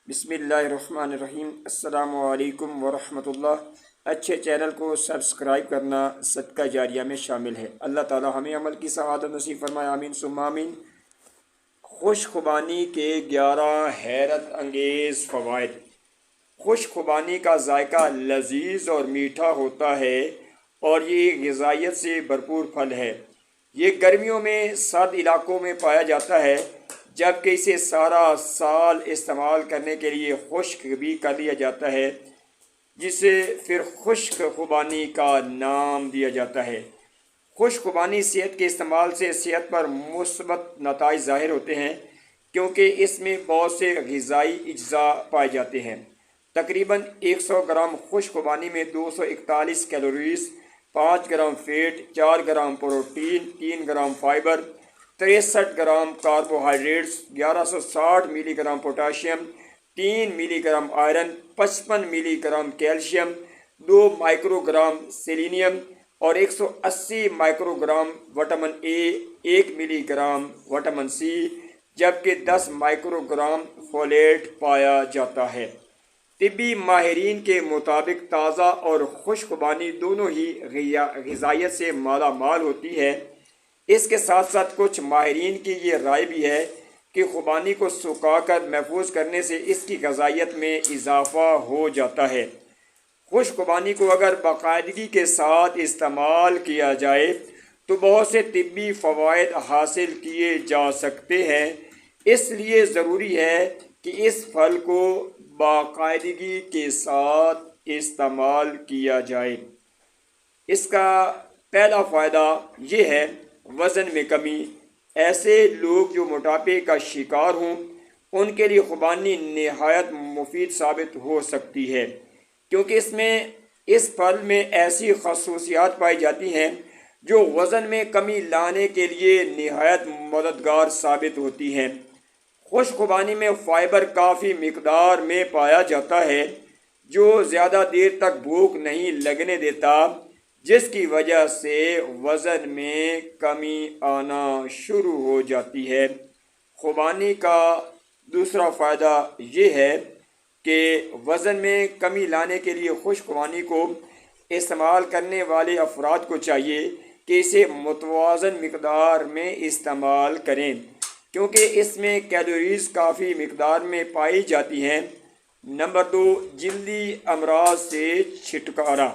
بسم اللہ الرحمن الرحیم۔ السلام علیکم ورحمۃ اللہ۔ اچھے چینل کو سبسکرائب کرنا صدقہ جاریہ میں شامل ہے۔ اللہ تعالی ہمیں عمل کی سعادت نصیب فرمائے، آمین ثم آمین۔ خوش خوبانی کے 11 حیرت انگیز فوائد۔ خوش خوبانی کا ذائقہ لذیذ اور میٹھا ہوتا ہے اور یہ غذائیت سے بھرپور پھل ہے۔ یہ گرمیوں میں سرد علاقوں میں پایا جاتا ہے، جبکہ اسے سارا سال استعمال کرنے کے لیے خشک بھی کر لیا جاتا ہے، جسے پھر خشک خوبانی کا نام دیا جاتا ہے۔ خشک خوبانی صحت کے استعمال سے صحت پر مثبت نتائج ظاہر ہوتے ہیں، کیونکہ اس میں بہت سے غذائی اجزاء پائے جاتے ہیں۔ تقریباً 100 گرام خشک خوبانی میں 241 calories, 5 gram fat, 4 gram protein, 3 gram fibre, 63 gram carbohydrates, 1160 ملی گرام پوٹاشیم، 3 ملی گرام آئرن، 55 ملی gram calcium, 2 micro gram selenium اور 180 مائکرو گرام وٹامن اے، 1 ملی گرام وٹامن سی، جبکہ 10 مائکرو گرام فولیٹ پایا جاتا ہے۔ طبی ماہرین کے مطابق تازہ اور خشک خوبانی دونوں ہی غذائیت سے مالا مال ہوتی ہے۔ اس کے ساتھ ساتھ کچھ ماہرین کی یہ رائے بھی ہے کہ خوبانی کو سکھا کر محفوظ کرنے سے اس کی غذائیت میں اضافہ ہو جاتا ہے۔ خشک خوبانی کو اگر باقاعدگی کے ساتھ استعمال کیا جائے تو بہت سے طبی فوائد حاصل کیے جا سکتے ہیں۔ اس لیے ضروری ہے کہ اس پھل کو باقاعدگی کے ساتھ استعمال کیا جائے۔ اس کا پہلا فائدہ یہ ہے وزن میں کمی۔ ایسے لوگ جو موٹاپے کا شکار ہوں ان کے لیے خوبانی نہایت مفید ثابت ہو سکتی ہے، کیونکہ اس پھل میں ایسی خصوصیات پائی جاتی ہیں جو وزن میں کمی لانے کے لیے نہایت مددگار ثابت ہوتی ہیں۔ خشک خوبانی میں فائبر کافی مقدار میں پایا جاتا ہے، جو زیادہ دیر تک بھوک نہیں لگنے دیتا، جس کی وجہ سے وزن میں کمی آنا شروع ہو جاتی ہے۔ خوبانی کا دوسرا فائدہ یہ ہے کہ وزن میں کمی لانے کے لیے خشک خوبانی کو استعمال کرنے والے افراد کو چاہیے کہ اسے متوازن مقدار میں استعمال کریں، کیونکہ اس میں کیلوریز کافی مقدار میں پائی جاتی ہیں۔ نمبر 2، جلدی امراض سے چھٹکارا۔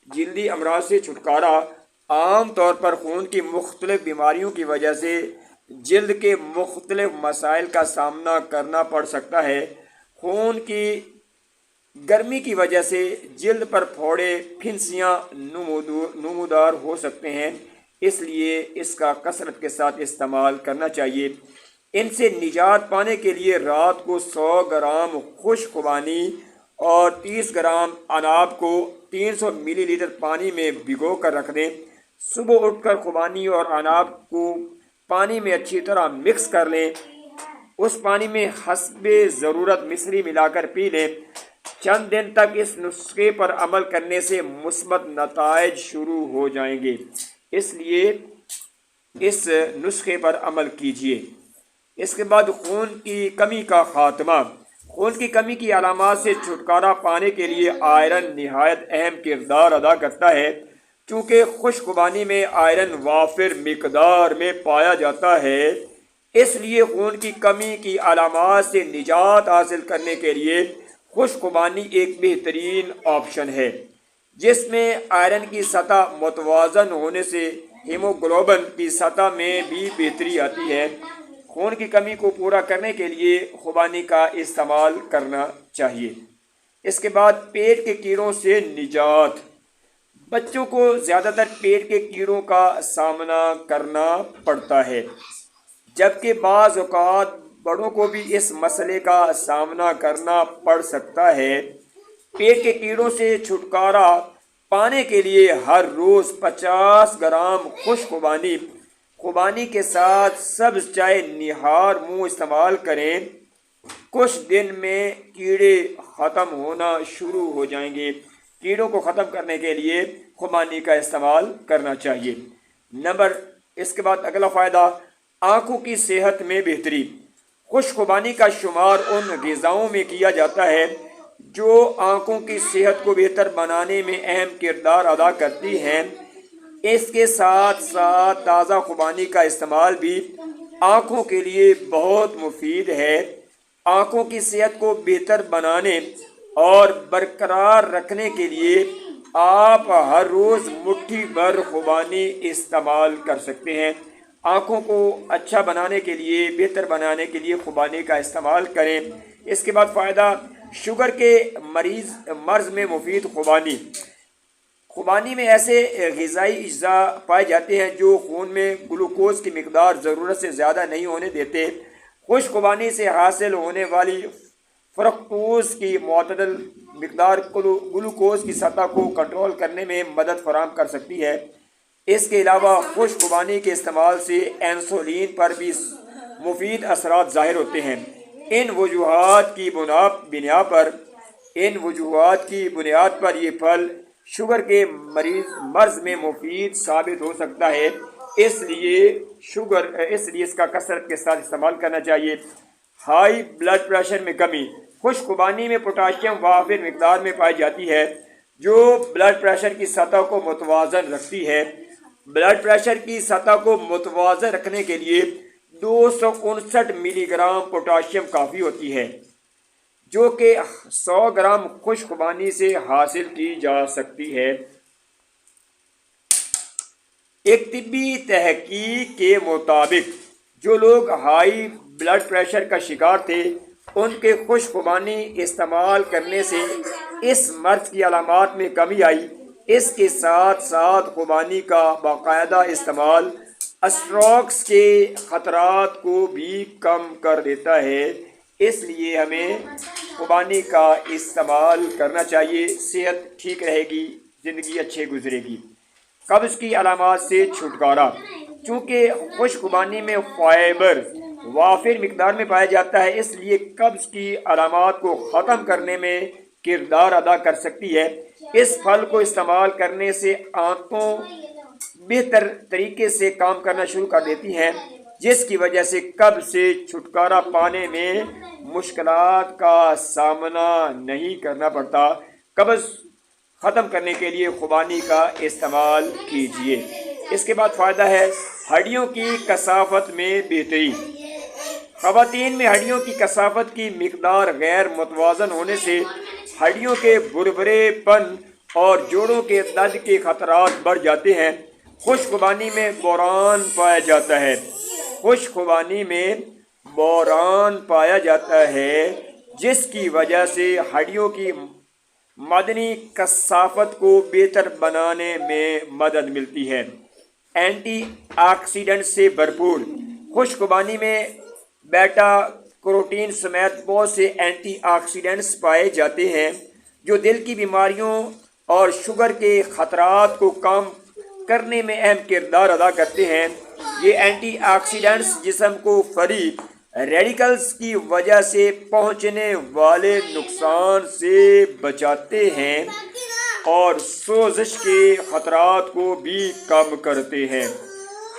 جلدی امراض سے چھٹکارا عام طور پر خون کی مختلف بیماریوں کی وجہ سے جلد کے مختلف مسائل کا سامنا کرنا پڑ سکتا ہے۔ خون کی گرمی کی وجہ سے جلد پر پھوڑے، پھنسیاں نمودار ہو سکتے ہیں، اس لیے اس کا کثرت کے ساتھ استعمال کرنا چاہیے۔ ان سے نجات پانے کے لیے رات کو 100 گرام خشک خوبانی اور 30 گرام اناب کو 300 ملی لیٹر پانی میں بھگو کر رکھ دیں۔ صبح اٹھ کر خوبانی اور اناب کو پانی میں اچھی طرح مکس کر لیں۔ اس پانی میں حسب ضرورت مصری ملا کر پی لیں۔ چند دن تک اس نسخے پر عمل کرنے سے مثبت نتائج شروع ہو جائیں گے، اس لیے اس نسخے پر عمل کیجیے۔ اس کے بعد خون کی کمی کا خاتمہ۔ خون کی کمی کی علامات سے چھٹکارا پانے کے لیے آئرن نہایت اہم کردار ادا کرتا ہے۔ چونکہ خشک خوبانی میں آئرن وافر مقدار میں پایا جاتا ہے، اس لیے خون کی کمی کی علامات سے نجات حاصل کرنے کے لیے خشک خوبانی ایک بہترین آپشن ہے، جس میں آئرن کی سطح متوازن ہونے سے ہیموگلوبن کی سطح میں بھی بہتری آتی ہے۔ خون کی کمی کو پورا کرنے کے لیے خوبانی کا استعمال کرنا چاہیے۔ اس کے بعد پیٹ کے کیڑوں سے نجات۔ بچوں کو زیادہ تر پیٹ کے کیڑوں کا سامنا کرنا پڑتا ہے، جبکہ بعض اوقات بڑوں کو بھی اس مسئلے کا سامنا کرنا پڑ سکتا ہے۔ پیٹ کے کیڑوں سے چھٹکارا پانے کے لیے ہر روز 50 گرام خشک خوبانی کے ساتھ سبز چائے نہار منہ استعمال کریں۔ کچھ دن میں کیڑے ختم ہونا شروع ہو جائیں گے۔ کیڑوں کو ختم کرنے کے لیے خوبانی کا استعمال کرنا چاہیے۔ اس کے بعد اگلا فائدہ، آنکھوں کی صحت میں بہتری۔ خوش خوبانی کا شمار ان غذاؤں میں کیا جاتا ہے جو آنکھوں کی صحت کو بہتر بنانے میں اہم کردار ادا کرتی ہیں۔ اس کے ساتھ ساتھ تازہ خوبانی کا استعمال بھی آنکھوں کے لیے بہت مفید ہے۔ آنکھوں کی صحت کو بہتر بنانے اور برقرار رکھنے کے لیے آپ ہر روز مٹھی بھر خوبانی استعمال کر سکتے ہیں۔ آنکھوں کو اچھا بنانے کے لیے، بہتر بنانے کے لیے خوبانی کا استعمال کریں۔ اس کے بعد فائدہ، شوگر کے مرض میں مفید خوبانی۔ خوبانی میں ایسے غذائی اجزاء پائے جاتے ہیں جو خون میں گلوکوز کی مقدار ضرورت سے زیادہ نہیں ہونے دیتے۔ خوش خوبانی سے حاصل ہونے والی فرکٹوز کی معتدل مقدار گلوکوز کی سطح کو کنٹرول کرنے میں مدد فراہم کر سکتی ہے۔ اس کے علاوہ خوش خوبانی کے استعمال سے انسولین پر بھی مفید اثرات ظاہر ہوتے ہیں۔ ان وجوہات کی بنیاد پر یہ پھل شوگر کے مرض میں مفید ثابت ہو سکتا ہے، اس لیے اس کا کثرت کے ساتھ استعمال کرنا چاہیے۔ ہائی بلڈ پریشر میں کمی۔ خوش خوبانی میں پوٹاشیم وافر مقدار میں پائی جاتی ہے جو بلڈ پریشر کی سطح کو متوازن رکھتی ہے۔ بلڈ پریشر کی سطح کو متوازن رکھنے کے لیے 259 ملی گرام پوٹاشیم کافی ہوتی ہے، جو کہ 100 گرام خوش خوبانی سے حاصل کی جا سکتی ہے۔ ایک طبی تحقیق کے مطابق جو لوگ ہائی بلڈ پریشر کا شکار تھے، ان کے خوش خوبانی استعمال کرنے سے اس مرض کی علامات میں کمی آئی۔ اس کے ساتھ ساتھ خوبانی کا باقاعدہ استعمال اسٹروکس کے خطرات کو بھی کم کر دیتا ہے، اس لیے ہمیں خوبانی کا استعمال کرنا چاہیے۔ صحت ٹھیک رہے گی، زندگی اچھے گزرے گی۔ قبض کی علامات سے چھٹکارا۔ چونکہ خوش خوبانی میں فائبر وافر مقدار میں پایا جاتا ہے، اس لیے قبض کی علامات کو ختم کرنے میں کردار ادا کر سکتی ہے۔ اس پھل کو استعمال کرنے سے آنتوں بہتر طریقے سے کام کرنا شروع کر دیتی ہیں، جس کی وجہ سے قبض سے چھٹکارا پانے میں مشکلات کا سامنا نہیں کرنا پڑتا۔ قبض ختم کرنے کے لیے خوبانی کا استعمال کیجیے۔ اس کے بعد فائدہ ہے ہڈیوں کی کثافت میں بہتری۔ خواتین میں ہڈیوں کی کثافت کی مقدار غیر متوازن ہونے سے ہڈیوں کے بھربھرے پن اور جوڑوں کے درد کے خطرات بڑھ جاتے ہیں۔ خوش خوبانی میں بوران پایا جاتا ہے۔ خوش خوبانی میں بوران پایا جاتا ہے، جس کی وجہ سے ہڈیوں کی معدنی کثافت کو بہتر بنانے میں مدد ملتی ہے۔ اینٹی آکسیڈنٹ سے بھرپور۔ خوش خوبانی میں بیٹا کیروٹین سمیت بہت سے اینٹی آکسیڈنٹس پائے جاتے ہیں جو دل کی بیماریوں اور شوگر کے خطرات کو کم کرنے میں اہم کردار ادا کرتے ہیں۔ یہ اینٹی آکسیڈنٹس جسم کو فری ریڈیکلز کی وجہ سے پہنچنے والے نقصان سے بچاتے ہیں اور سوزش کے خطرات کو بھی کم کرتے ہیں۔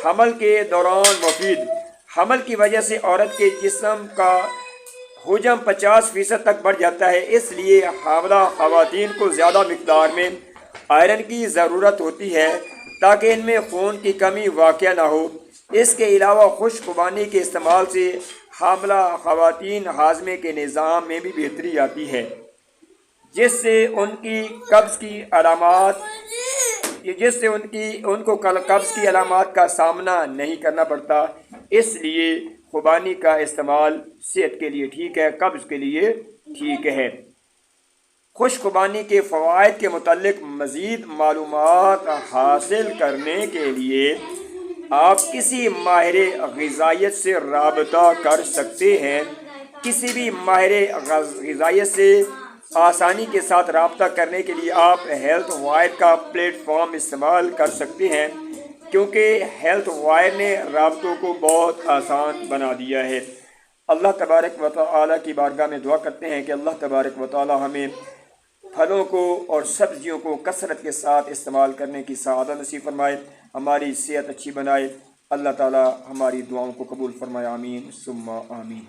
حمل کے دوران مفید۔ حمل کی وجہ سے عورت کے جسم کا حجم 50% تک بڑھ جاتا ہے، اس لیے حاملہ خواتین کو زیادہ مقدار میں آئرن کی ضرورت ہوتی ہے تاکہ ان میں خون کی کمی واقع نہ ہو۔ اس کے علاوہ خوش خوبانی کے استعمال سے حاملہ خواتین ہاضمے کے نظام میں بھی بہتری آتی ہے، جس سے ان کو قبض کی علامات کا سامنا نہیں کرنا پڑتا۔ اس لیے خوبانی کا استعمال صحت کے لیے ٹھیک ہے، قبض کے لیے ٹھیک ہے۔ خوش خوبانی کے فوائد کے متعلق مزید معلومات حاصل کرنے کے لیے آپ کسی ماہر غذائیت سے رابطہ کر سکتے ہیں۔ کسی بھی ماہر غذائیت سے آسانی کے ساتھ رابطہ کرنے کے لیے آپ ہیلتھ وائر کا پلیٹ فارم استعمال کر سکتے ہیں، کیونکہ ہیلتھ وائر نے رابطوں کو بہت آسان بنا دیا ہے۔ اللہ تبارک و تعالیٰ کی بارگاہ میں دعا کرتے ہیں کہ اللہ تبارک و تعالیٰ ہمیں پھلوں کو اور سبزیوں کو کثرت کے ساتھ استعمال کرنے کی سعادت نصیب فرمائے، ہماری صحت اچھی بنائے، اللہ تعالی ہماری دعاؤں کو قبول فرمائے، آمین ثم آمین۔